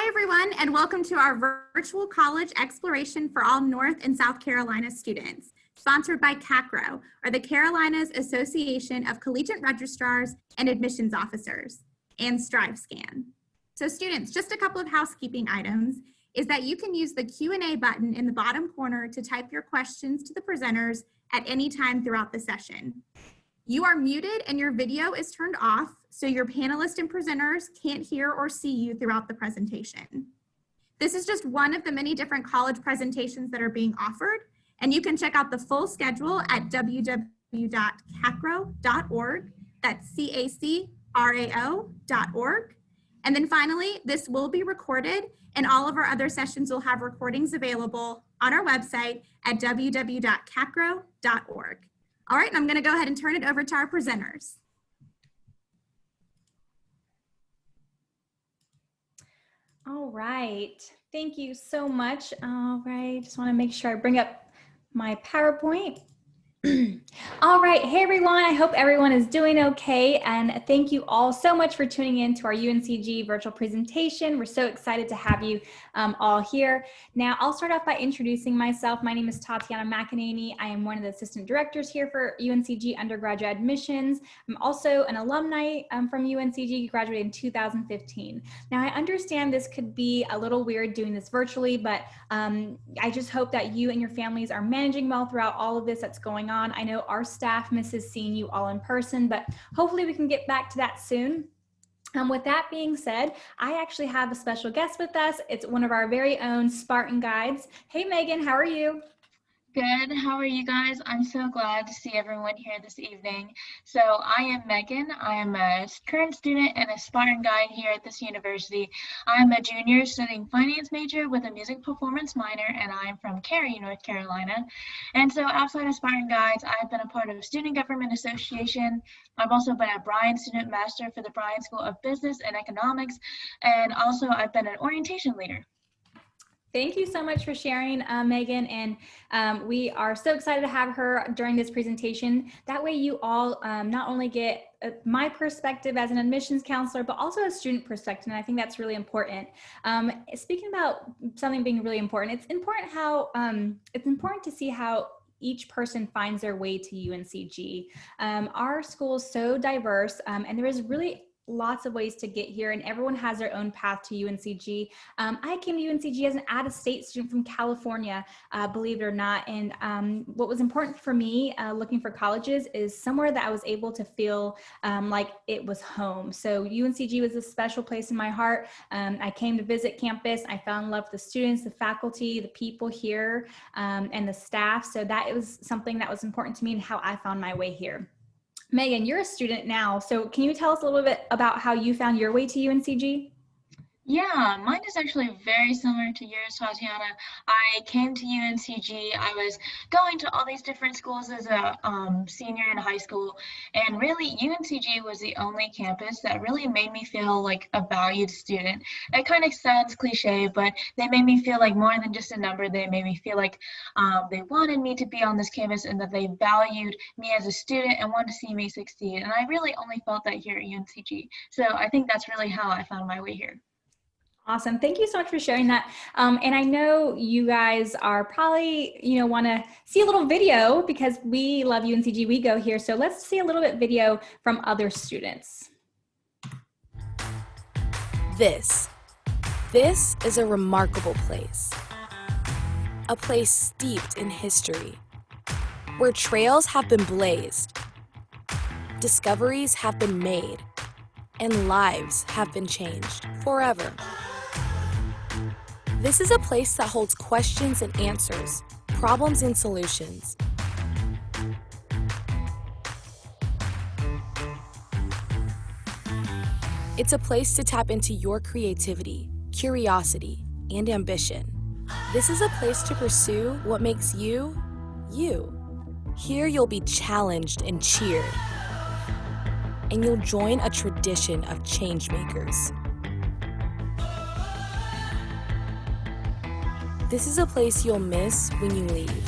Hi, everyone, and welcome to our virtual college exploration for all North and South Carolina students, sponsored by CACRAO, or the Carolinas Association of Collegiate Registrars and Admissions Officers, and StriveScan. So students, just a couple of housekeeping items is that you can use the Q&A button in the bottom corner to type your questions to the presenters at any time throughout the session. You are muted and your video is turned off, so your panelists and presenters can't hear or see you throughout the presentation. This is just one of the many different college presentations that are being offered, and you can check out the full schedule at www.cacrao.org. That's CACRAO.org. And then finally, this will be recorded, and all of our other sessions will have recordings available on our website at www.cacrao.org. All right, and I'm going to go ahead and turn it over to our presenters. All right, thank you so much. All right, just want to make sure I bring up my PowerPoint. All right, hey everyone, I hope everyone is doing okay, and thank you all so much for tuning in to our UNCG virtual presentation. We're so excited to have you all here. Now, I'll start off by introducing myself. My name is Tatiana McEnany. I am one of the assistant directors here for UNCG undergraduate admissions. I'm also an alumni from UNCG, graduated in 2015. Now, I understand this could be a little weird doing this virtually, but I just hope that you and your families are managing well throughout all of this that's going on. I know our staff misses seeing you all in person, but hopefully we can get back to that soon. With that being said, I actually have a special guest with us. It's one of our very own Spartan guides. Hey Megan, how are you? Good. How are you guys? I'm so glad to see everyone here this evening. So I am Megan. I am a current student and a Spartan guide here at this university. I'm a junior studying finance major with a music performance minor, and I'm from Cary, North Carolina. And so outside of Spartan guides, I've been a part of Student Government Association. I've also been a Bryan Student Master for the Bryan School of Business and Economics. And also I've been an orientation leader. Thank you so much for sharing, Megan, and we are so excited to have her during this presentation. That way you all not only get my perspective as an admissions counselor, but also a student perspective, and I think that's really important. Speaking about something being really important, it's important to see how each person finds their way to UNCG. Our school is so diverse, and there is really lots of ways to get here, and everyone has their own path to UNCG. I came to UNCG as an out-of-state student from California, believe it or not, and what was important for me looking for colleges is somewhere that I was able to feel like it was home. So UNCG was a special place in my heart. I came to visit campus. I fell in love with the students, the faculty, the people here, and the staff. So that was something that was important to me and how I found my way here. Megan, you're a student now, so can you tell us a little bit about how you found your way to UNCG? Yeah, mine is actually very similar to yours, Tatiana. I came to UNCG. I was going to all these different schools as a senior in high school, and really UNCG was the only campus that really made me feel like a valued student. It kind of sounds cliche, but they made me feel like more than just a number. They made me feel like they wanted me to be on this campus and that they valued me as a student and wanted to see me succeed. And I really only felt that here at UNCG. So I think that's really how I found my way here. Awesome. Thank you so much for sharing that. And I know you guys are probably, want to see a little video because we love UNCG, we go here. So let's see a little bit video from other students. This is a remarkable place. A place steeped in history, where trails have been blazed, discoveries have been made, and lives have been changed forever. This is a place that holds questions and answers, problems and solutions. It's a place to tap into your creativity, curiosity, and ambition. This is a place to pursue what makes you, you. Here you'll be challenged and cheered, and you'll join a tradition of change makers. This is a place you'll miss when you leave.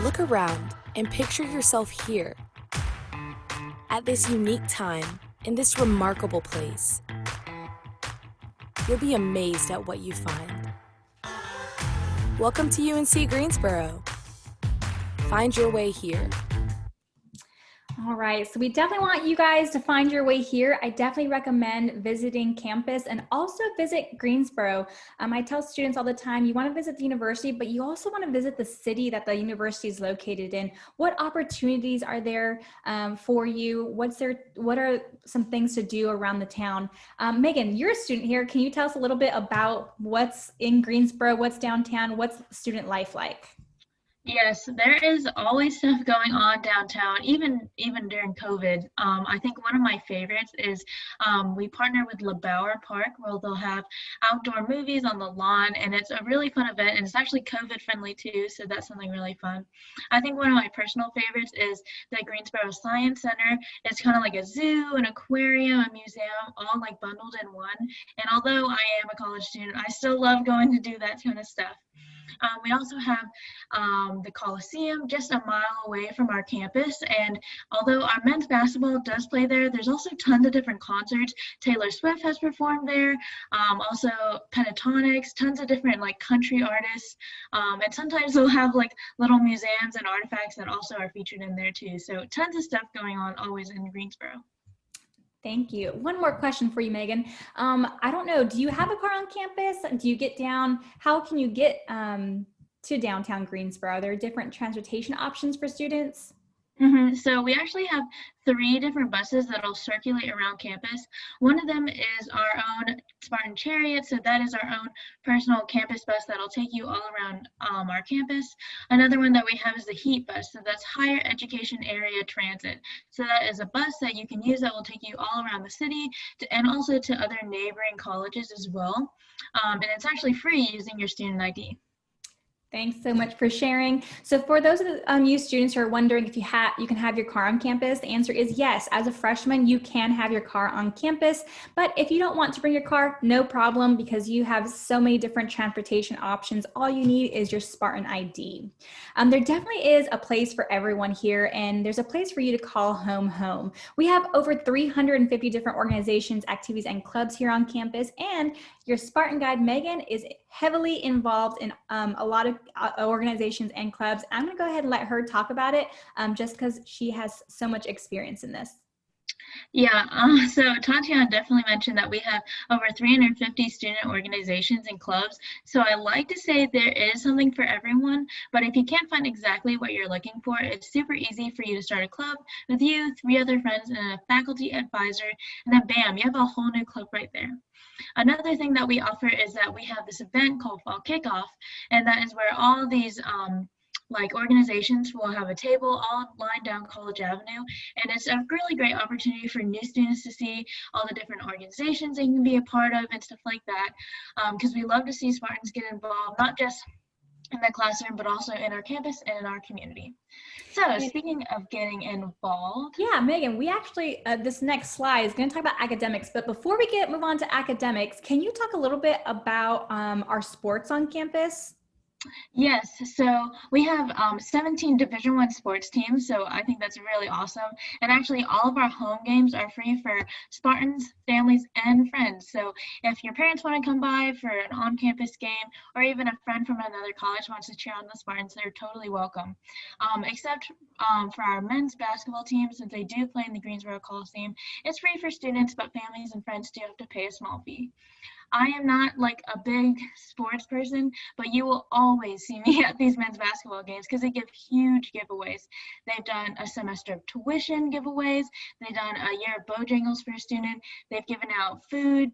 Look around and picture yourself here, at this unique time, in this remarkable place. You'll be amazed at what you find. Welcome to UNC Greensboro. Find your way here. All right, so we definitely want you guys to find your way here. I definitely recommend visiting campus and also visit Greensboro. I tell students all the time, you want to visit the university, but you also want to visit the city that the university is located in. What opportunities are there for you? What are some things to do around the town? Megan, you're a student here. Can you tell us a little bit about what's in Greensboro, what's downtown, what's student life like? Yes, there is always stuff going on downtown, even during COVID. I think one of my favorites is we partner with LeBauer Park, where they'll have outdoor movies on the lawn, and it's a really fun event, and it's actually COVID friendly too, so that's something really fun. I think one of my personal favorites is the Greensboro Science Center. It's kind of like a zoo, an aquarium, a museum, all like bundled in one. And although I am a college student, I still love going to do that kind of stuff. We also have the Coliseum just a mile away from our campus, and although our men's basketball does play there, there's also tons of different concerts. Taylor Swift has performed there, also Pentatonics, tons of different like country artists, and sometimes they'll have like little museums and artifacts that also are featured in there too. So tons of stuff going on always in Greensboro. Thank you. One more question for you, Megan. I don't know, do you have a car on campus? Do you get down? How can you get to downtown Greensboro? Are there different transportation options for students? So we actually have 3 different buses that'll circulate around campus. One of them is our own Spartan Chariot, so that is our own personal campus bus that'll take you all around our campus. Another one that we have is the HEAT bus, so that's Higher Education Area Transit. So that is a bus that you can use that will take you all around the city and also to other neighboring colleges as well. And it's actually free using your student ID. Thanks so much for sharing. So for those of you students who are wondering if you can have your car on campus, the answer is yes. As a freshman, you can have your car on campus, but if you don't want to bring your car, no problem, because you have so many different transportation options. All you need is your Spartan ID. There definitely is a place for everyone here, and there's a place for you to call home. We have over 350 different organizations, activities, and clubs here on campus, and your Spartan guide, Megan, is heavily involved in a lot of organizations and clubs. I'm going to go ahead and let her talk about it just because she has so much experience in this. Yeah, so Tatiana definitely mentioned that we have over 350 student organizations and clubs. So I like to say there is something for everyone, but if you can't find exactly what you're looking for, it's super easy for you to start a club with you, 3 other friends, and a faculty advisor, and then bam, you have a whole new club right there. Another thing that we offer is that we have this event called Fall Kickoff, and that is where all these like organizations will have a table all lined down College Avenue, and it's a really great opportunity for new students to see all the different organizations they can be a part of and stuff like that, because we love to see Spartans get involved, not just in the classroom, but also in our campus and in our community. So speaking of getting involved. Yeah, Megan, we actually, this next slide is going to talk about academics, but before we move on to academics, can you talk a little bit about our sports on campus? Yes, so we have 17 Division I sports teams, so I think that's really awesome. And actually, all of our home games are free for Spartans, families, and friends. So if your parents want to come by for an on-campus game, or even a friend from another college wants to cheer on the Spartans, they're totally welcome. Except for our men's basketball team, since they do play in the Greensboro Coliseum, it's free for students, but families and friends do have to pay a small fee. I am not like a big sports person, but you will always see me at these men's basketball games because they give huge giveaways. They've done a semester of tuition giveaways. They've done a year of Bojangles for a student. They've given out food,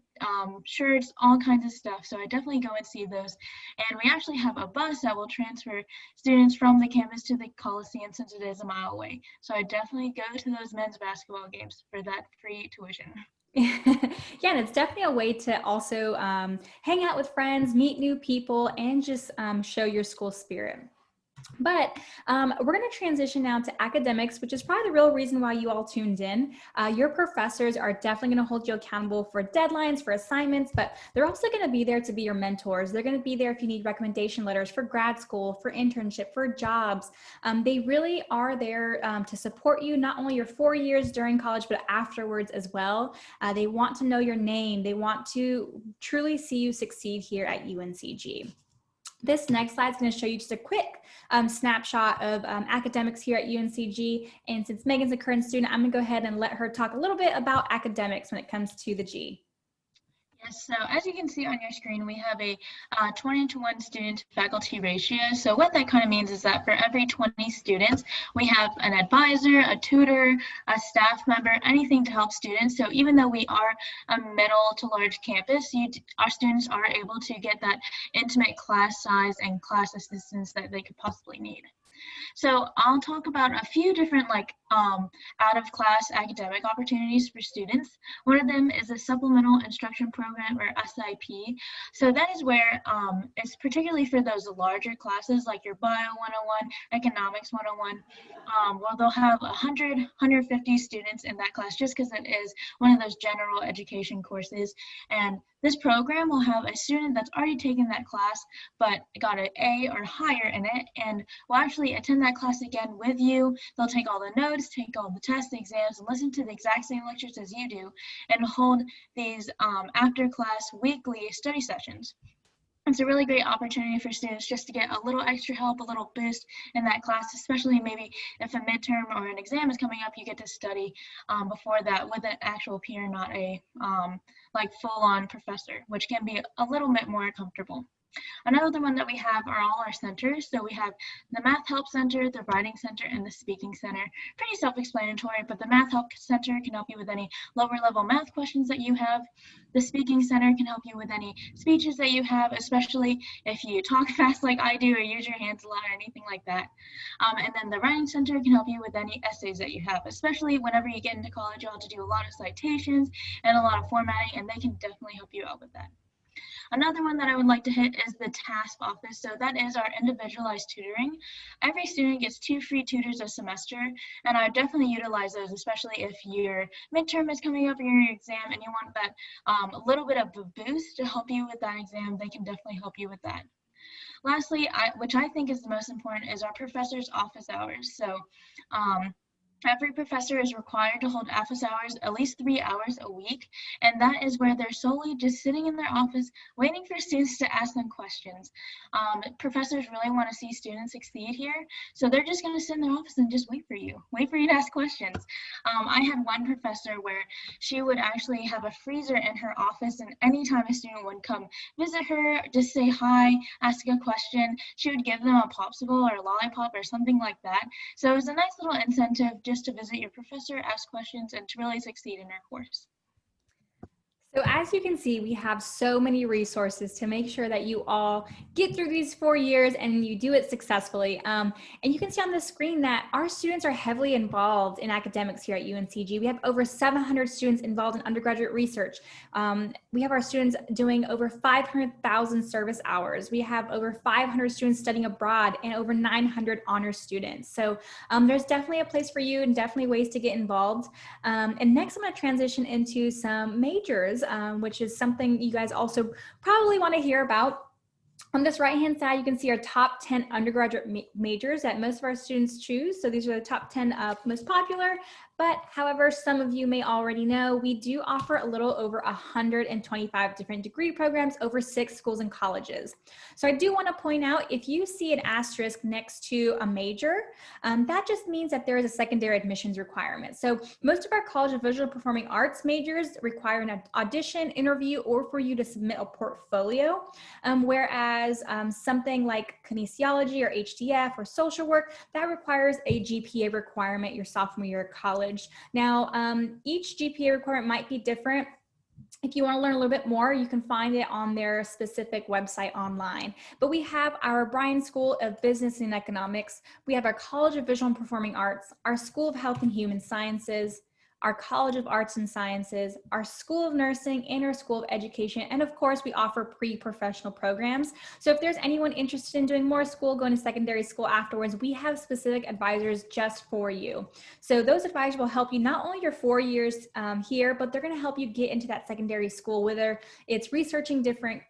shirts, all kinds of stuff. So I definitely go and see those. And we actually have a bus that will transfer students from the campus to the Coliseum since it is a mile away. So I definitely go to those men's basketball games for that free tuition. Yeah, and it's definitely a way to also hang out with friends, meet new people, and just show your school spirit. But we're going to transition now to academics, which is probably the real reason why you all tuned in. Your professors are definitely going to hold you accountable for deadlines, for assignments, but they're also going to be there to be your mentors. They're going to be there if you need recommendation letters for grad school, for internship, for jobs. They really are there to support you, not only your 4 years during college, but afterwards as well. They want to know your name. They want to truly see you succeed here at UNCG. This next slide is going to show you just a quick snapshot of academics here at UNCG. And since Megan's a current student, I'm going to go ahead and let her talk a little bit about academics when it comes to the G. Yes, so as you can see on your screen, we have a 20-to-1 student faculty ratio. So what that kind of means is that for every 20 students, we have an advisor, a tutor, a staff member, anything to help students. So even though we are a middle to large campus, our students are able to get that intimate class size and class assistance that they could possibly need. So I'll talk about a few different out of class academic opportunities for students. One of them is a supplemental instruction program, or SIP. So that is where it's particularly for those larger classes like your Bio 101, Economics 101, where they'll have 100, 150 students in that class just because it is one of those general education courses. And this program will have a student that's already taken that class but got an A or higher in it, and will actually attend that class again with you. They'll take all the notes, take all the tests, the exams, and listen to the exact same lectures as you do, and hold these after class weekly study sessions. It's a really great opportunity for students just to get a little extra help, a little boost in that class, especially maybe if a midterm or an exam is coming up, you get to study before that with an actual peer, not a full-on professor, which can be a little bit more comfortable. Another one that we have are all our centers. So we have the Math Help Center, the Writing Center, and the Speaking Center. Pretty self-explanatory, but the Math Help Center can help you with any lower level math questions that you have. The Speaking Center can help you with any speeches that you have, especially if you talk fast like I do or use your hands a lot or anything like that. And then the Writing Center can help you with any essays that you have, especially whenever you get into college, you'll have to do a lot of citations and a lot of formatting, and they can definitely help you out with that. Another one that I would like to hit is the TASP office. So that is our individualized tutoring. Every student gets 2 free tutors a semester, and I definitely utilize those, especially if your midterm is coming up or your exam and you want that a little bit of a boost to help you with that exam. They can definitely help you with that. Lastly, which I think is the most important, is our professors' office hours. So every professor is required to hold office hours at least 3 hours a week, and that is where they're solely just sitting in their office waiting for students to ask them questions. Professors really want to see students succeed here, so they're just going to sit in their office and just wait for you to ask questions. I had one professor where she would actually have a freezer in her office, and anytime a student would come visit her, just say hi, ask a question, she would give them a popsicle or a lollipop or something like that. So it was a nice little incentive just to visit your professor, ask questions, and to really succeed in our course. So as you can see, we have so many resources to make sure that you all get through these 4 years and you do it successfully. And you can see on the screen that our students are heavily involved in academics here at UNCG. We have over 700 students involved in undergraduate research. We have our students doing over 500,000 service hours. We have over 500 students studying abroad and over 900 honor students. So there's definitely a place for you and definitely ways to get involved. And next I'm going to transition into some majors, which is something you guys also probably want to hear about. On this right-hand side, you can see our top 10 undergraduate majors that most of our students choose. So these are the top 10 most popular. But however, some of you may already know, we do offer a little over 125 different degree programs over 6 schools and colleges. So I do want to point out, if you see an asterisk next to a major, that just means that there is a secondary admissions requirement. So most of our College of Visual Performing Arts majors require an audition, interview, or for you to submit a portfolio, whereas something like kinesiology or HDF or social work, that requires a GPA requirement your sophomore year of college. Now, each GPA requirement might be different. If you want to learn a little bit more, you can find it on their specific website online. But we have our Bryan School of Business and Economics. We have our College of Visual and Performing Arts, our School of Health and Human Sciences, our College of Arts and Sciences, our School of Nursing, and our School of Education. And of course, we offer pre-professional programs. So if there's anyone interested in doing more school, going to secondary school afterwards, we have specific advisors just for you. So those advisors will help you not only your 4 years here, but they're going to help you get into that secondary school, whether it's researching different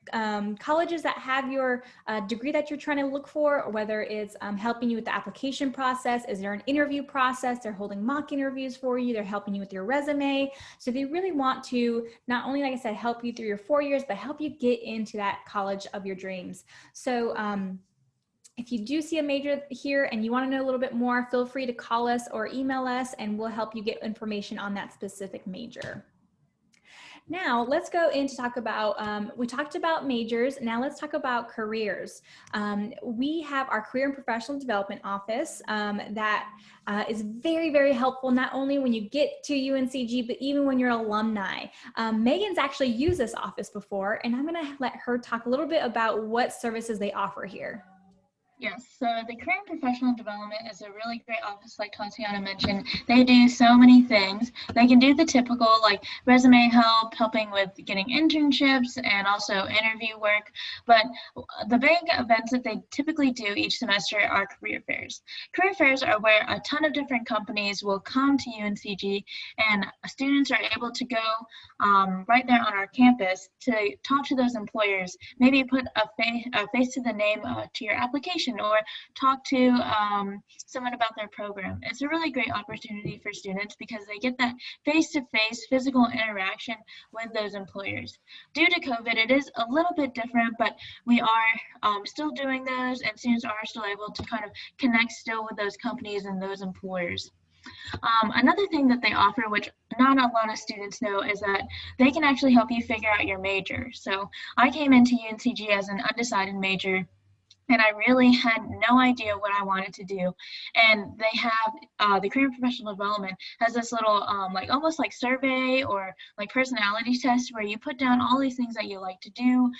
colleges that have your degree that you're trying to look for, or whether it's helping you with the application process. Is there an interview process? They're holding mock interviews for you. They're helping you with your resume. So they really want to not only, like I said, help you through your 4 years, but help you get into that college of your dreams. So if you do see a major here and you want to know a little bit more, feel free to call us or email us, and we'll help you get information on that specific major. Now let's go in to talk about, we talked about majors. Now let's talk about careers. We have our Career and Professional Development Office that is very, very helpful, not only when you get to UNCG, but even when you're alumni. Megan's actually used this office before, and I'm gonna let her talk a little bit about what services they offer here. Yes, so the Career and Professional Development is a really great office, like Tatiana mentioned. They do so many things. They can do the typical, like resume help, helping with getting internships, and also interview work. But the big events that they typically do each semester are career fairs. Career fairs are where a ton of different companies will come to UNCG, and students are able to go right there on our campus to talk to those employers, maybe put a face to the name to your application, or talk to someone about their program. It's a really great opportunity for students because they get that face-to-face physical interaction with those employers. Due to COVID, it is a little bit different, but we are still doing those, and students are still able to kind of connect still with those companies and those employers. Another thing that they offer, which not a lot of students know, is that they can actually help you figure out your major. So I came into UNCG as an undecided major, and I really had no idea what I wanted to do. And they have, the Career and Professional Development has this little, like almost like survey or like personality test where you put down all these things that you like to do,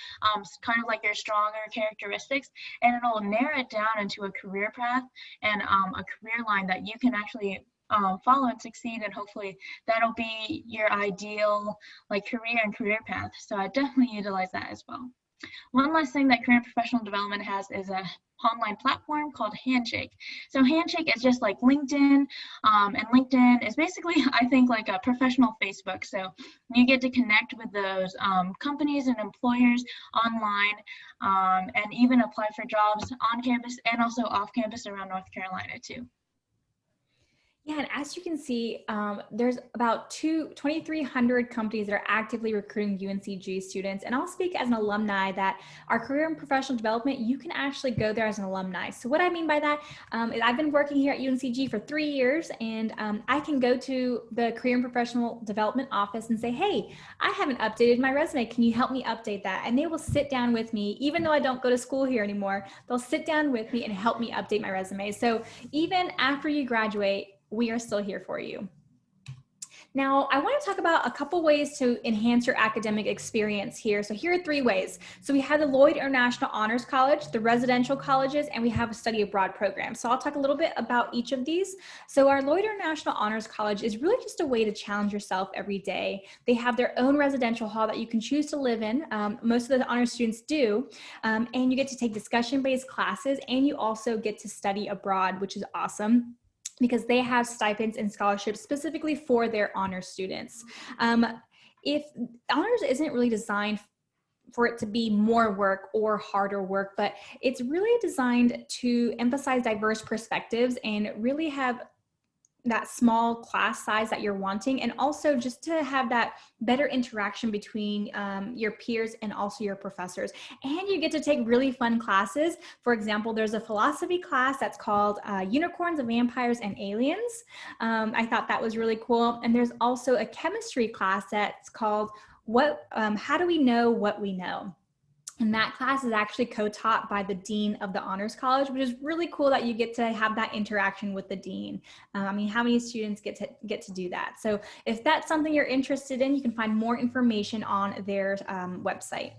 kind of like your stronger characteristics, and it'll narrow it down into a career path and a career line that you can actually follow and succeed, and hopefully that'll be your ideal like career and career path. So I definitely utilize that as well. One last thing that Career and Professional Development has is a online platform called Handshake. So Handshake is just like LinkedIn, and LinkedIn is basically, I think, like a professional Facebook. So you get to connect with those companies and employers online, and even apply for jobs on campus and also off campus around North Carolina too. Yeah, and as you can see, there's about 2,300 companies that are actively recruiting UNCG students. And I'll speak as an alumni that our Career and Professional Development, you can actually go there as an alumni. So what I mean by that is I've been working here at UNCG for 3 years, and I can go to the Career and Professional Development office and say, hey, I haven't updated my resume. Can you help me update that? And they will sit down with me, even though I don't go to school here anymore, they'll sit down with me and help me update my resume. So even after you graduate, we are still here for you. Now, I want to talk about a couple ways to enhance your academic experience here. So here are 3 ways. So we have the Lloyd International Honors College, the residential colleges, and we have a study abroad program. So I'll talk a little bit about each of these. So our Lloyd International Honors College is really just a way to challenge yourself every day. They have their own residential hall that you can choose to live in. Most of the honors students do. And you get to take discussion-based classes, and you also get to study abroad, which is awesome, because they have stipends and scholarships specifically for their honors students. If honors isn't really designed for it to be more work or harder work, but it's really designed to emphasize diverse perspectives and really have that small class size that you're wanting, and also just to have that better interaction between your peers and also your professors. And you get to take really fun classes. For example, there's a philosophy class that's called Unicorns, Vampires, and Aliens. I thought that was really cool. And there's also a chemistry class that's called How Do We Know What We Know? And that class is actually co-taught by the Dean of the Honors College, which is really cool that you get to have that interaction with the Dean. I mean, how many students get to do that? So if that's something you're interested in, you can find more information on their website.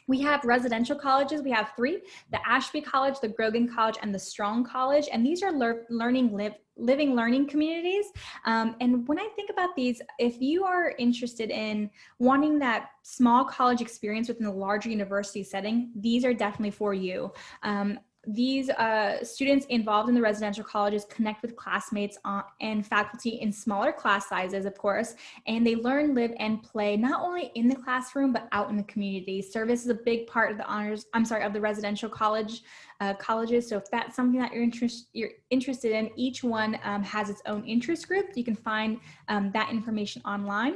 We have residential colleges. We have 3, the Ashby College, the Grogan College, and the Strong College. And these are living learning communities. And when I think about these, if you are interested in wanting that small college experience within a larger university setting, these are definitely for you. These students involved in the residential colleges connect with classmates and faculty in smaller class sizes, of course, and they learn, live, and play not only in the classroom, but out in the community. Service is a big part of the residential colleges. So if that's something that you're interested in, each one has its own interest group. You can find that information online.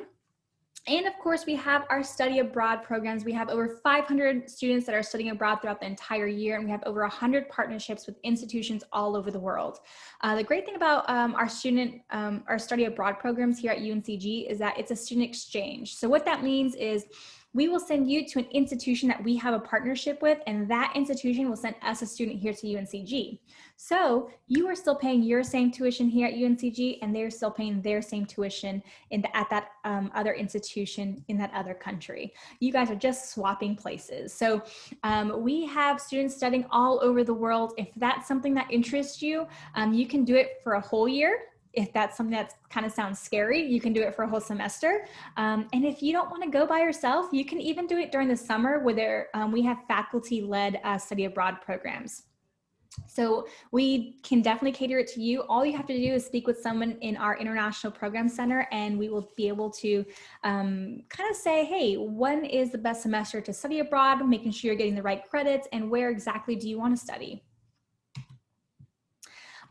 And of course, we have our study abroad programs. We have over 500 students that are studying abroad throughout the entire year, and we have over 100 partnerships with institutions all over the world. The great thing about our study abroad programs here at UNCG is that it's a student exchange. So what that means is we will send you to an institution that we have a partnership with, and that institution will send us a student here to UNCG. So you are still paying your same tuition here at UNCG, and they're still paying their same tuition at that other institution in that other country. You guys are just swapping places. So we have students studying all over the world. If that's something that interests you, you can do it for a whole year. If that's something that kind of sounds scary, you can do it for a whole semester. And if you don't want to go by yourself, you can even do it during the summer where we have faculty-led study abroad programs. So we can definitely cater it to you. All you have to do is speak with someone in our International Program Center, and we will be able to kind of say, hey, when is the best semester to study abroad, making sure you're getting the right credits, and where exactly do you want to study?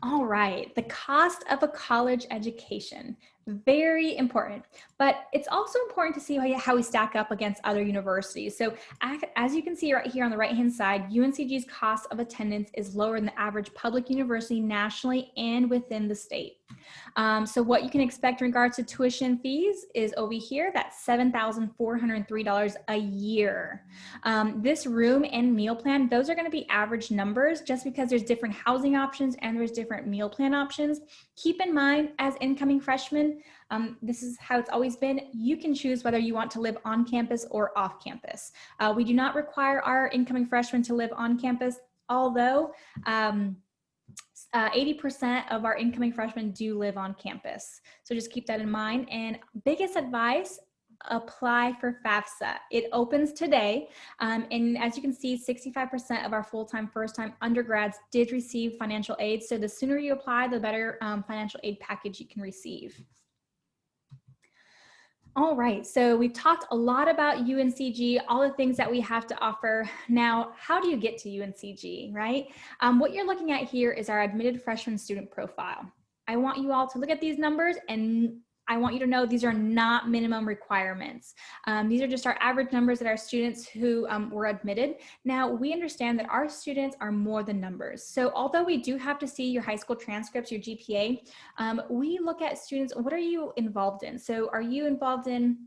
All right, the cost of a college education, very important, but it's also important to see how we stack up against other universities. So as you can see right here on the right-hand side, UNCG's cost of attendance is lower than the average public university nationally and within the state. So what you can expect in regards to tuition fees is over here, that's $7,403 a year. This room and meal plan, those are going to be average numbers just because there's different housing options and there's different meal plan options. Keep in mind, as incoming freshmen, this is how it's always been. You can choose whether you want to live on campus or off campus. We do not require our incoming freshmen to live on campus, although 80% of our incoming freshmen do live on campus. So just keep that in mind. And biggest advice, apply for FAFSA. It opens today. And as you can see, 65% of our full-time, first-time undergrads did receive financial aid. So the sooner you apply, the better financial aid package you can receive. All right, so we've talked a lot about UNCG, all the things that we have to offer. Now, how do you get to UNCG, right? What you're looking at here is our admitted freshman student profile. I want you all to look at these numbers, and I want you to know these are not minimum requirements. These are just our average numbers that our students who were admitted. Now, we understand that our students are more than numbers. So although we do have to see your high school transcripts, your GPA, we look at students, what are you involved in? So are you involved in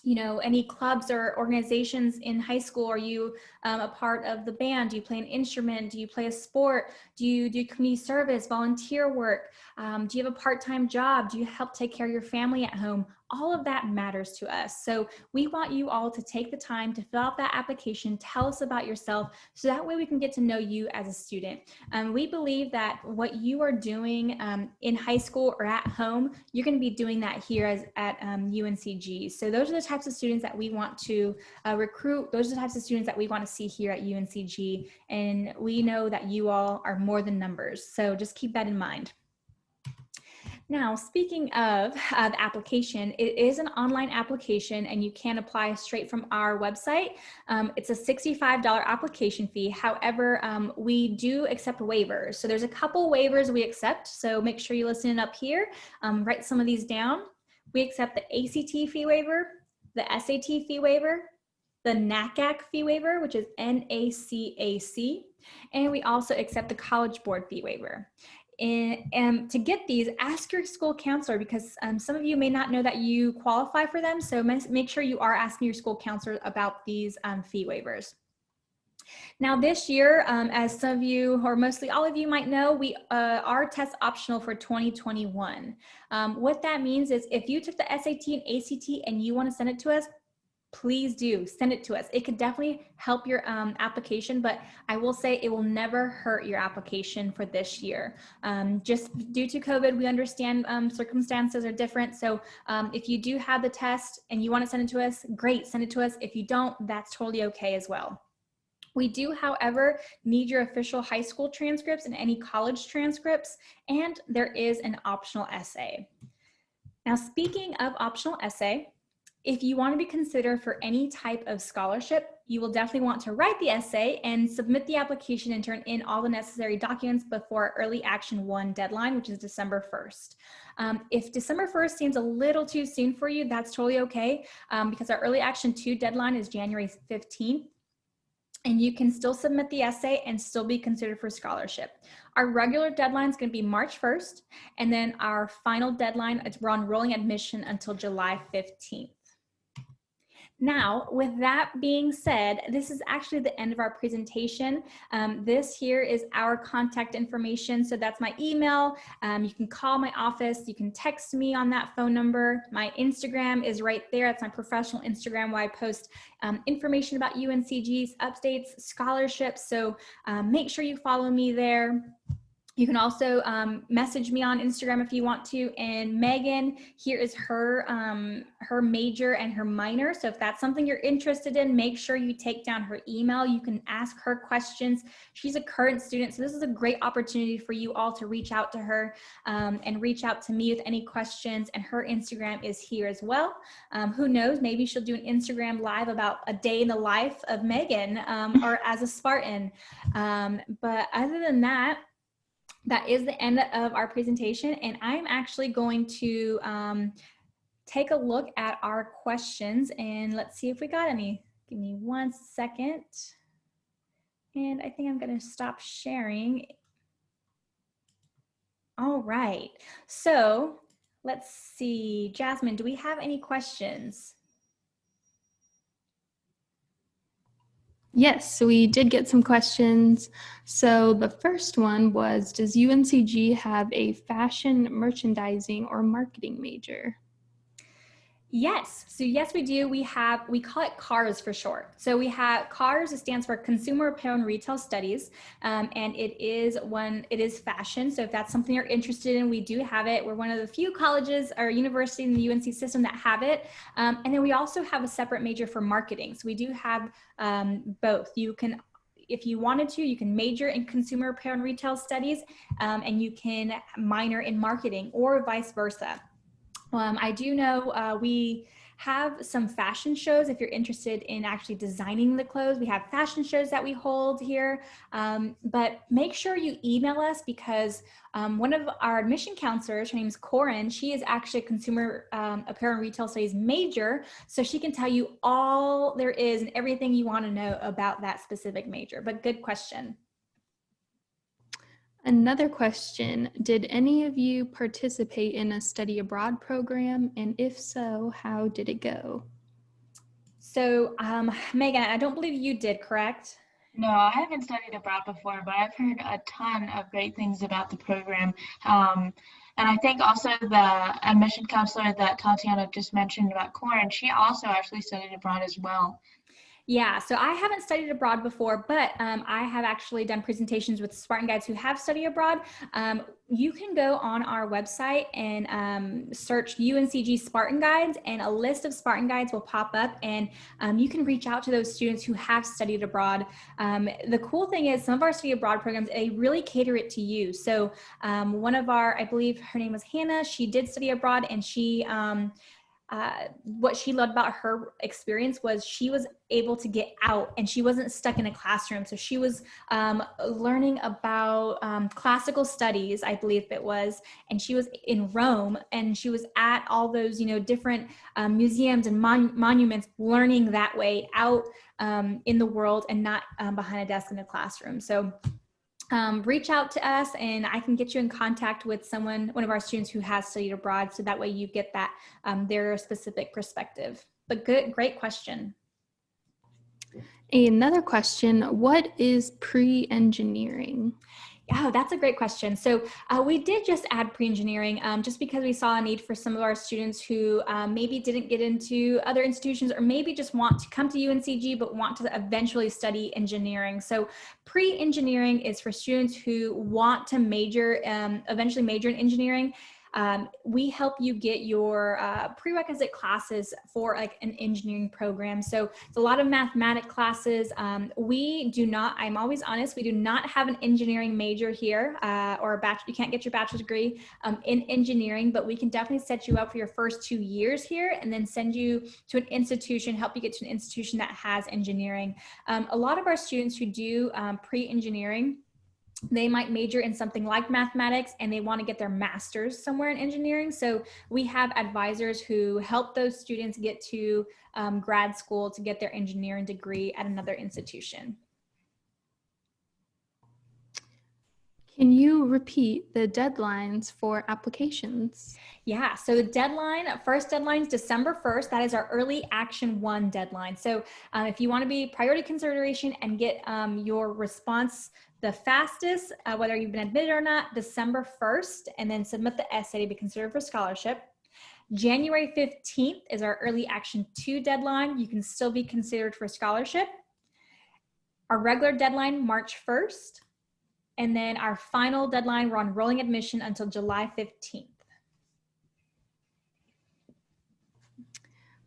any clubs or organizations in high school? Are you a part of the band? Do you play an instrument? Do you play a sport? Do you do community service, volunteer work? Do you have a part-time job? Do you help take care of your family at home? All of that matters to us. So we want you all to take the time to fill out that application, tell us about yourself, so that way we can get to know you as a student. We believe that what you are doing in high school or at home, you're going to be doing that here at UNCG. So those are the types of students that we want to recruit. Those are the types of students that we want to see here at UNCG. And we know that you all are more than numbers. So just keep that in mind. Now, speaking of the application, it is an online application and you can apply straight from our website. It's a $65 application fee. However, we do accept waivers. So there's a couple waivers we accept. So make sure you listen up here, write some of these down. We accept the ACT fee waiver, the SAT fee waiver, the NACAC fee waiver, which is NACAC, and we also accept the College Board fee waiver. And to get these, ask your school counselor, because some of you may not know that you qualify for them. So make sure you are asking your school counselor about these fee waivers. Now this year, as some of you, or mostly all of you might know, we are test optional for 2021. What that means is if you took the SAT and ACT and you want to send it to us, please do send it to us. It could definitely help your application, but I will say it will never hurt your application for this year. Just due to COVID, we understand circumstances are different. So if you do have the test and you want to send it to us, great, send it to us. If you don't, that's totally okay as well. We do, however, need your official high school transcripts and any college transcripts, and there is an optional essay. Now, speaking of optional essay, if you want to be considered for any type of scholarship, you will definitely want to write the essay and submit the application and turn in all the necessary documents before Early Action 1 deadline, which is December 1st. If December 1st seems a little too soon for you, that's totally okay, because our Early Action 2 deadline is January 15th. And you can still submit the essay and still be considered for scholarship. Our regular deadline is going to be March 1st, and then our final deadline, we're on rolling admission until July 15th. Now, with that being said, this is actually the end of our presentation. This here is our contact information. So that's my email. You can call my office. You can text me on that phone number. My Instagram is right there. That's my professional Instagram where I post information about UNCG's updates, scholarships. So make sure you follow me there. You can also message me on Instagram if you want to. And Megan, here is her her major and her minor. So if that's something you're interested in, make sure you take down her email. You can ask her questions. She's a current student, so this is a great opportunity for you all to reach out to her and reach out to me with any questions. And her Instagram is here as well. Who knows, maybe she'll do an Instagram live about a day in the life of Megan or as a Spartan. But other than that, that is the end of our presentation, and I'm actually going to take a look at our questions, and let's see if we got any. Give me 1 second. And I think I'm going to stop sharing. All right, so let's see. Jasmine, do we have any questions? Yes, so we did get some questions. So the first one was, does UNCG have a fashion, merchandising, or marketing major? Yes, so yes, we do. We call it CARS for short. So we have CARS, it stands for Consumer Apparel and Retail Studies, and it is fashion. So if that's something you're interested in, we do have it. We're one of the few colleges or universities in the UNC system that have it. And then we also have a separate major for marketing. So we do have both. You can, if you wanted to, you can major in Consumer Apparel and Retail Studies, and you can minor in marketing, or vice versa. I do know we have some fashion shows. If you're interested in actually designing the clothes, we have fashion shows that we hold here. But make sure you email us, because one of our admission counselors, her name is Corin, she is actually a Consumer Apparel and Retail Studies major, so she can tell you all there is and everything you want to know about that specific major. But good question. Another question, did any of you participate in a study abroad program? And if so, how did it go? So Megan, I don't believe you did, correct? No, I haven't studied abroad before, but I've heard a ton of great things about the program. And I think also the admission counselor that Tatiana just mentioned about Corin, she also actually studied abroad as well. Yeah, so I haven't studied abroad before, but I have actually done presentations with Spartan Guides who have studied abroad. You can go on our website and search UNCG Spartan Guides, and a list of Spartan Guides will pop up, and you can reach out to those students who have studied abroad. The cool thing is some of our study abroad programs, they really cater it to you. So one of our, I believe her name was Hannah, she did study abroad, and she, what she loved about her experience was she was able to get out and she wasn't stuck in a classroom. So she was learning about classical studies, I believe it was, and she was in Rome, and she was at all those, different museums and monuments, learning that way out in the world and not behind a desk in a classroom. So reach out to us, and I can get you in contact with one of our students who has studied abroad, so that way you get that their specific perspective. But great question. Another question, what is pre-engineering? Oh, that's a great question. So we did just add pre-engineering just because we saw a need for some of our students who maybe didn't get into other institutions or maybe just want to come to UNCG but want to eventually study engineering. So pre-engineering is for students who want to major, eventually major in engineering. We help you get your prerequisite classes for like an engineering program. So it's a lot of mathematics classes. We do not, I'm always honest, we do not have an engineering major here or a bachelor. You can't get your bachelor's degree in engineering, but we can definitely set you up for your first 2 years here and then send you to an institution, help you get to an institution that has engineering. A lot of our students who do pre-engineering, they might major in something like mathematics and they want to get their master's somewhere in engineering. So we have advisors who help those students get to grad school to get their engineering degree at another institution. Can you repeat the deadlines for applications? Yeah, so the deadline, first deadline is December 1st. That is our early action 1 deadline. So if you want to be priority consideration and get your response the fastest, whether you've been admitted or not, December 1st, and then submit the essay to be considered for scholarship. January 15th is our early action 2 deadline. You can still be considered for scholarship. Our regular deadline, March 1st. And then our final deadline, we're on rolling admission until July 15th.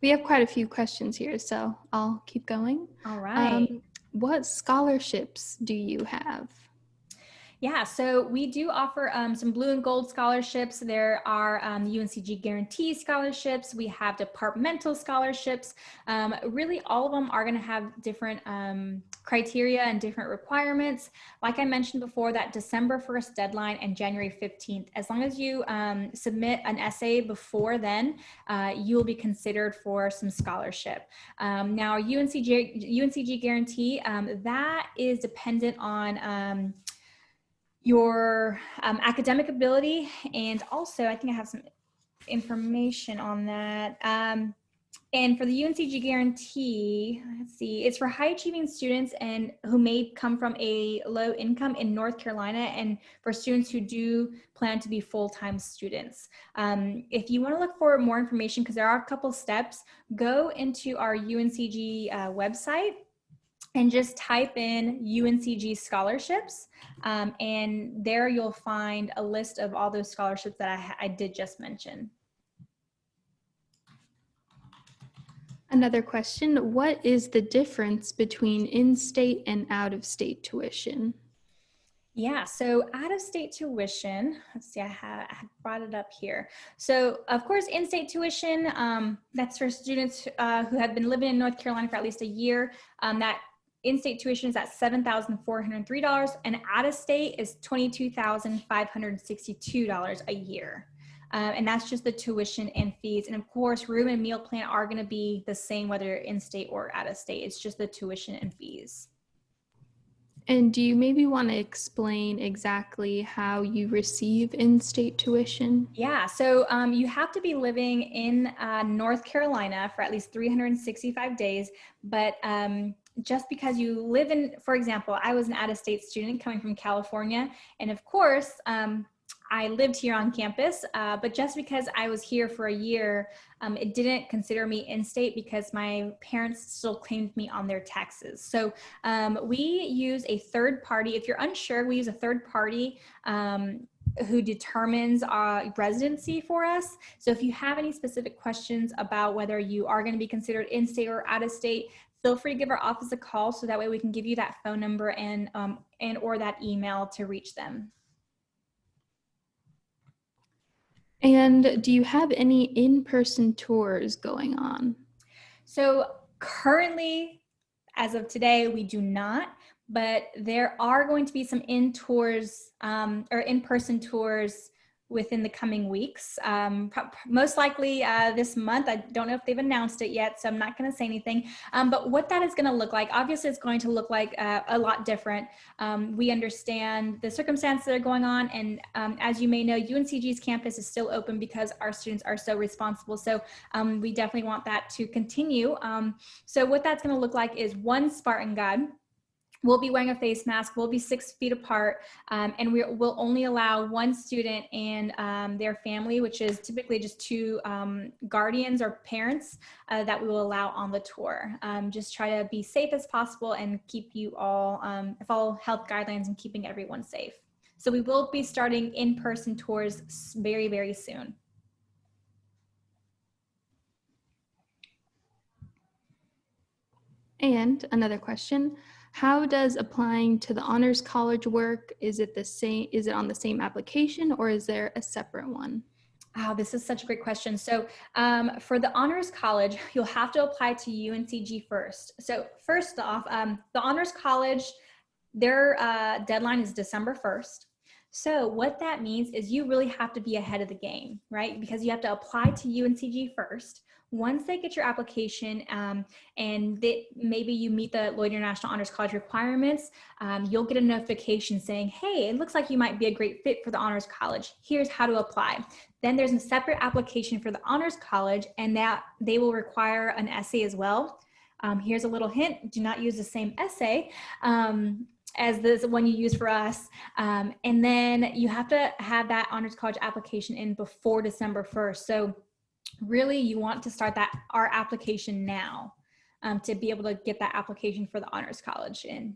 We have quite a few questions here, so I'll keep going. All right. What scholarships do you have? Yeah, so we do offer some blue and gold scholarships. There are UNCG guarantee scholarships. We have departmental scholarships. Really, all of them are going to have different criteria and different requirements. Like I mentioned before, that December 1st deadline and January 15th, as long as you submit an essay before then, you'll be considered for some scholarship. Now, UNCG guarantee, that is dependent on your academic ability, and also I think I have some information on that. And for the UNCG guarantee, let's see, it's for high achieving students and who may come from a low income in North Carolina, and for students who do plan to be full-time students. If you want to look for more information, because there are a couple steps, go into our UNCG website and just type in UNCG scholarships, and there you'll find a list of all those scholarships that I did just mention. Another question, what is the difference between in-state and out-of-state tuition? Yeah, so out-of-state tuition, let's see, I had brought it up here. So of course, in-state tuition, that's for students who have been living in North Carolina for at least a year. That in-state tuition is at $7,403, and out-of-state is $22,562 a year. And that's just the tuition and fees. And of course, room and meal plan are going to be the same whether you're in-state or out-of-state. It's just the tuition and fees. And do you maybe want to explain exactly how you receive in-state tuition? Yeah, so you have to be living in North Carolina for at least 365 days, but just because you live in, for example, I was an out-of-state student coming from California, and of course, I lived here on campus, but just because I was here for a year, it didn't consider me in-state because my parents still claimed me on their taxes. So we use a third party. If you're unsure, we use a third party who determines our residency for us. So if you have any specific questions about whether you are going to be considered in-state or out-of-state, feel free to give our office a call so that way we can give you that phone number and or that email to reach them. And do you have any in-person tours going on? So currently, as of today, we do not, but there are going to be some in-person tours within the coming weeks. Most likely this month. I don't know if they've announced it yet, so I'm not going to say anything. But what that is going to look like, obviously it's going to look like a lot different. We understand the circumstances that are going on, and as you may know, UNCG's campus is still open because our students are so responsible. So we definitely want that to continue. So what that's going to look like is one Spartan Guide. We'll be wearing a face mask. We'll be 6 feet apart, and we'll only allow one student and their family, which is typically just 2 guardians or parents that we will allow on the tour. Just try to be safe as possible and keep you all, follow health guidelines and keeping everyone safe. So we will be starting in-person tours very, very soon. And another question, how does applying to the Honors College work? Is it on the same application or is there a separate one? Wow, this is such a great question. So for the Honors College, you'll have to apply to UNCG first. So first off, the Honors College, their deadline is December 1st. So what that means is you really have to be ahead of the game, right? Because you have to apply to UNCG first. Once they get your application and maybe you meet the Lloyd International Honors College requirements, you'll get a notification saying, hey, it looks like you might be a great fit for the Honors College. Here's how to apply. Then there's a separate application for the Honors College, and that they will require an essay as well. Here's a little hint, do not use the same essay as the one you use for us. And then you have to have that Honors College application in before December 1st. So really you want to start our application now to be able to get that application for the Honors College in.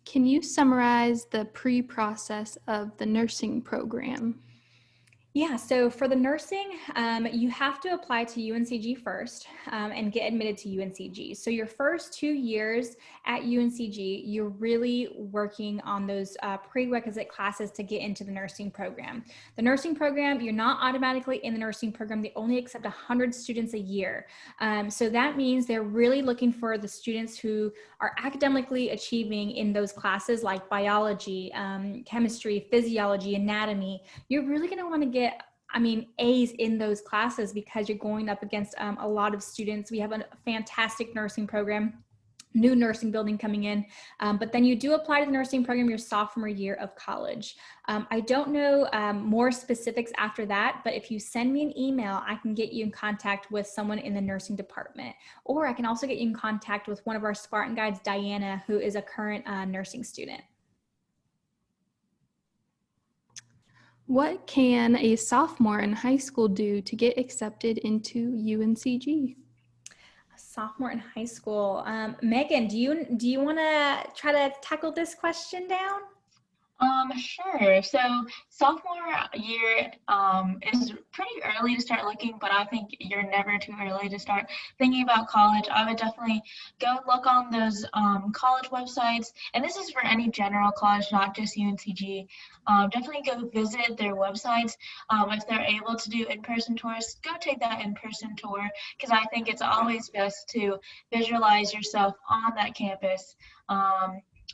Can you summarize the pre-process of the nursing program? Yeah, so for the nursing, you have to apply to UNCG first and get admitted to UNCG. So your first 2 years at UNCG, you're really working on those prerequisite classes to get into the nursing program. The nursing program, you're not automatically in the nursing program. They only accept 100 students a year. So that means they're really looking for the students who are academically achieving in those classes like biology, chemistry, physiology, anatomy. You're really going to want to get A's in those classes because you're going up against a lot of students. We have a fantastic nursing program, new nursing building coming in, but then you do apply to the nursing program your sophomore year of college. I don't know more specifics after that, but if you send me an email, I can get you in contact with someone in the nursing department, or I can also get you in contact with one of our Spartan guides, Diana, who is a current nursing student. What can a sophomore in high school do to get accepted into UNCG? Sophomore in high school. Megan, do you want to try to tackle this question down? Sure. So sophomore year is pretty early to start looking, but I think you're never too early to start thinking about college. I would definitely go look on those college websites, and this is for any general college, not just UNCG. Definitely go visit their websites. If they're able to do in-person tours, go take that in-person tour, because I think it's always best to visualize yourself on that campus.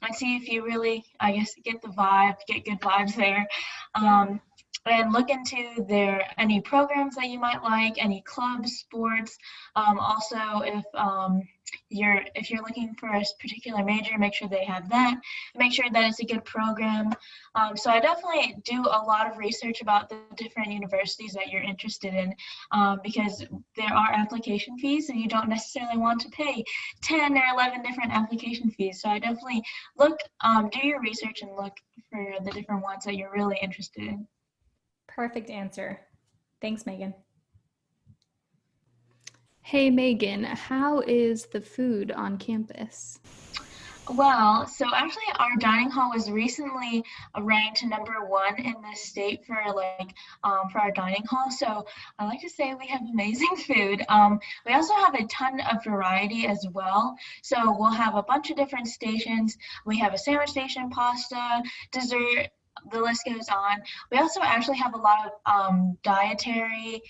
And see if you really, get the vibe, get good vibes there. And look into any programs that you might like, any clubs, sports. Also, if you're looking for a particular major, make sure they have that. Make sure that it's a good program. So I definitely do a lot of research about the different universities that you're interested in, because there are application fees, and you don't necessarily want to pay 10 or 11 different application fees. So I definitely do your research and look for the different ones that you're really interested in. Perfect answer. Thanks, Megan. Hey, Megan, how is the food on campus? Well, so actually our dining hall was recently ranked #1 in the state for our dining hall. So I like to say we have amazing food. We also have a ton of variety as well. So we'll have a bunch of different stations. We have a sandwich station, pasta, dessert, the list goes on. We also actually have a lot of dietary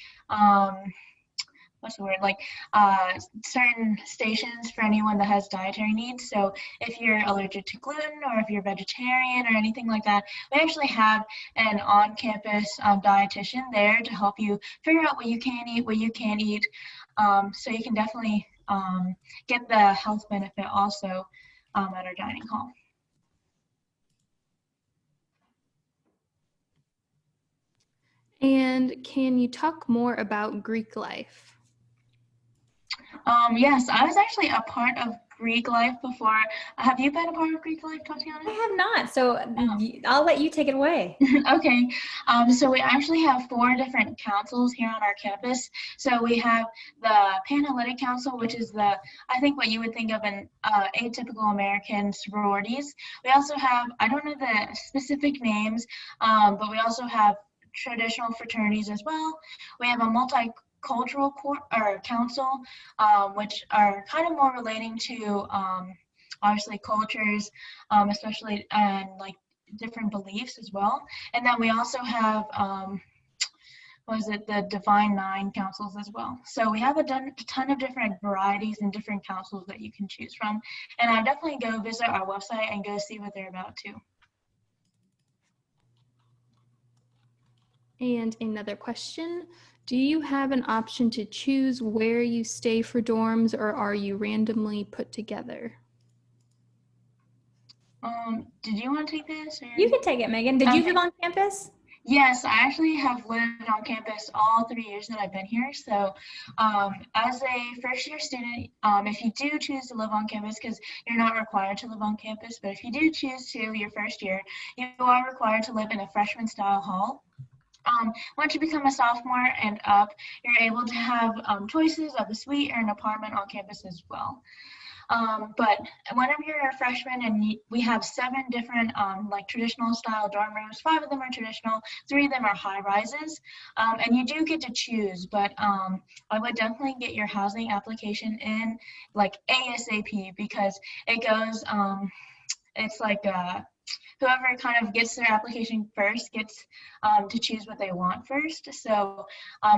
certain stations for anyone that has dietary needs. So if you're allergic to gluten, or if you're vegetarian or anything like that, we actually have an on-campus dietitian there to help you figure out what you can eat, what you can't eat. So you can definitely get the health benefit also at our dining hall. And can you talk more about Greek life? Yes, I was actually a part of Greek life before. Have you been a part of Greek life, I Tatiana? have not, so I'll let you take it away. Okay, so we actually have 4 different councils here on our campus. So we have the Panhellenic Council, which is I think what you would think of in atypical American sororities. We also have, I don't know the specific names, but we also have traditional fraternities as well. We have a multicultural council, which are kind of more relating to obviously cultures, especially and like different beliefs as well. And then we also have the Divine Nine councils as well. So we have a ton of different varieties and different councils that you can choose from. And I definitely go visit our website and go see what they're about too. And another question, do you have an option to choose where you stay for dorms, or are you randomly put together? Did you want to take this? Or? You can take it, Megan. Did you live on campus? Yes, I actually have lived on campus all 3 years that I've been here. So as a first year student, if you do choose to live on campus, because you're not required to live on campus, but if you do choose to your first year, you are required to live in a freshman style hall. Once you become a sophomore and up, you're able to have choices of a suite or an apartment on campus as well. But whenever you're a freshman, and we have 7 different like traditional style dorm rooms, 5 of them are traditional, 3 of them are high rises, and you do get to choose, but I would definitely get your housing application in like ASAP, because it goes, it's like whoever kind of gets their application first gets to choose what they want first. So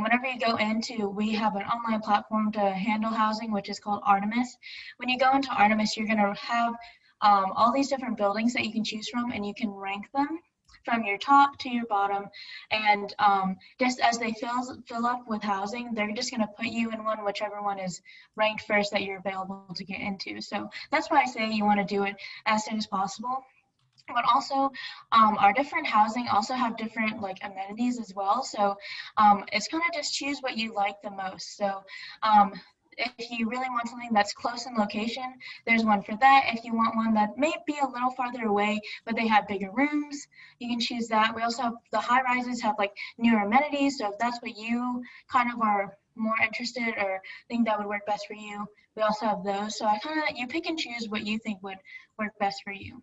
whenever you go into, we have an online platform to handle housing, which is called Artemis. When you go into Artemis, you're going to have all these different buildings that you can choose from, and you can rank them from your top to your bottom. And just as they fill up with housing, they're just going to put you in whichever one is ranked first that you're available to get into. So that's why I say you want to do it as soon as possible. But also our different housing also have different like amenities as well. So it's kind of just choose what you like the most. So if you really want something that's close in location, there's one for that. If you want one that may be a little farther away, but they have bigger rooms, you can choose that. We also have the high rises have like newer amenities. So if that's what you kind of are more interested or think that would work best for you, we also have those. So you pick and choose what you think would work best for you.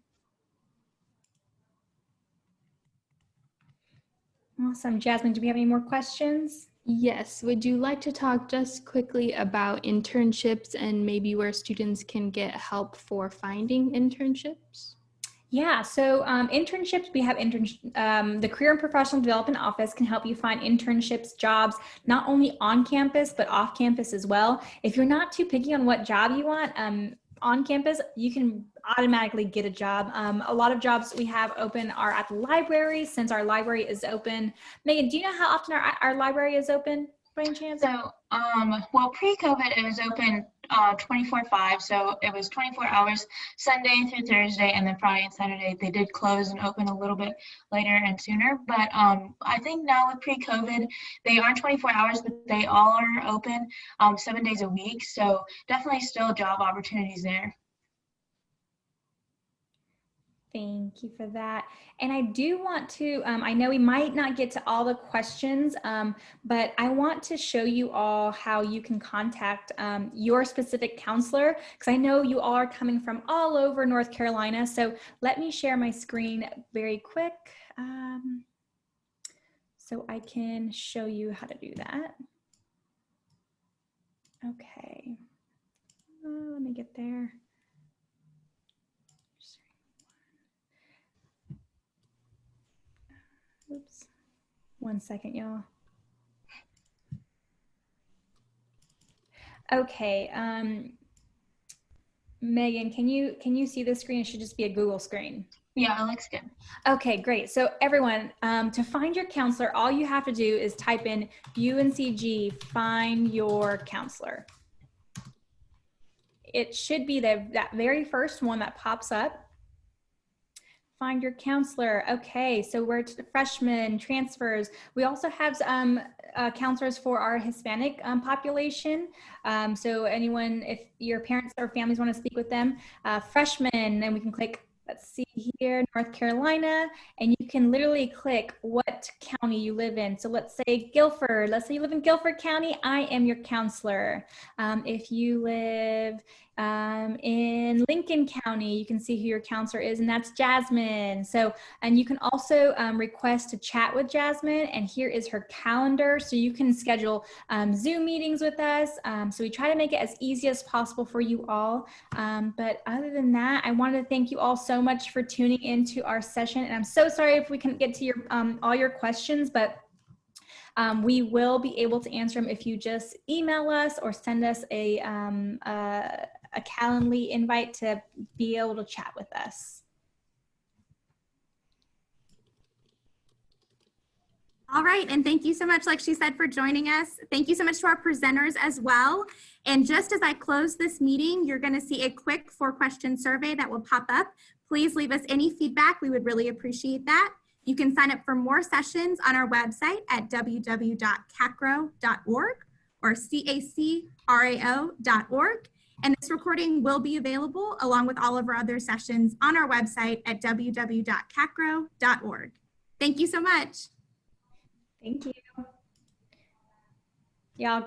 Awesome. Jasmine, do we have any more questions? Yes. Would you like to talk just quickly about internships and maybe where students can get help for finding internships? Yeah, so internships, we have the Career and Professional Development Office can help you find internships, jobs, not only on campus, but off campus as well. If you're not too picky on what job you want, on campus, you can automatically get a job. A lot of jobs we have open are at the library, since our library is open. Megan, do you know how often our library is open by any chance? So, well, pre-COVID, it was open 24/5. So it was 24 hours, Sunday through Thursday, and then Friday and Saturday. They did close and open a little bit later and sooner. But I think now with pre-COVID, they aren't 24 hours, but they all are open 7 days a week. So definitely still job opportunities there. Thank you for that. And I do want to, I know we might not get to all the questions, but I want to show you all how you can contact your specific counselor, because I know you all are coming from all over North Carolina. So let me share my screen very quick so I can show you how to do that. Okay, let me get there. Oops. 1 second, y'all. Okay, Megan, can you see the screen? It should just be a Google screen. Yeah, it looks good. Okay, great. So everyone, to find your counselor, all you have to do is type in UNCG, find your counselor. It should be that very first one that pops up. Find your counselor. Okay, so we're to the freshmen, transfers. We also have counselors for our Hispanic population. So anyone, if your parents or families want to speak with them, freshmen, and we can click, let's see here, North Carolina, and you can literally click what county you live in. So let's say Guilford, let's say you live in Guilford County, I am your counselor. If you live in Lincoln County, you can see who your counselor is, and that's Jasmine. So, and you can also request to chat with Jasmine, and here is her calendar. So you can schedule Zoom meetings with us. So we try to make it as easy as possible for you all. But other than that, I wanted to thank you all so much for tuning into our session. And I'm so sorry if we couldn't get to your all your questions, but we will be able to answer them if you just email us or send us a Calendly invite to be able to chat with us. All right, and thank you so much, like she said, for joining us. Thank you so much to our presenters as well. And just as I close this meeting, you're going to see a quick 4-question survey that will pop up. Please leave us any feedback. We would really appreciate that. You can sign up for more sessions on our website at www.cacrao.org or CACRAO.org. And this recording will be available along with all of our other sessions on our website at www.cacrao.org. Thank you so much. Thank you. Y'all.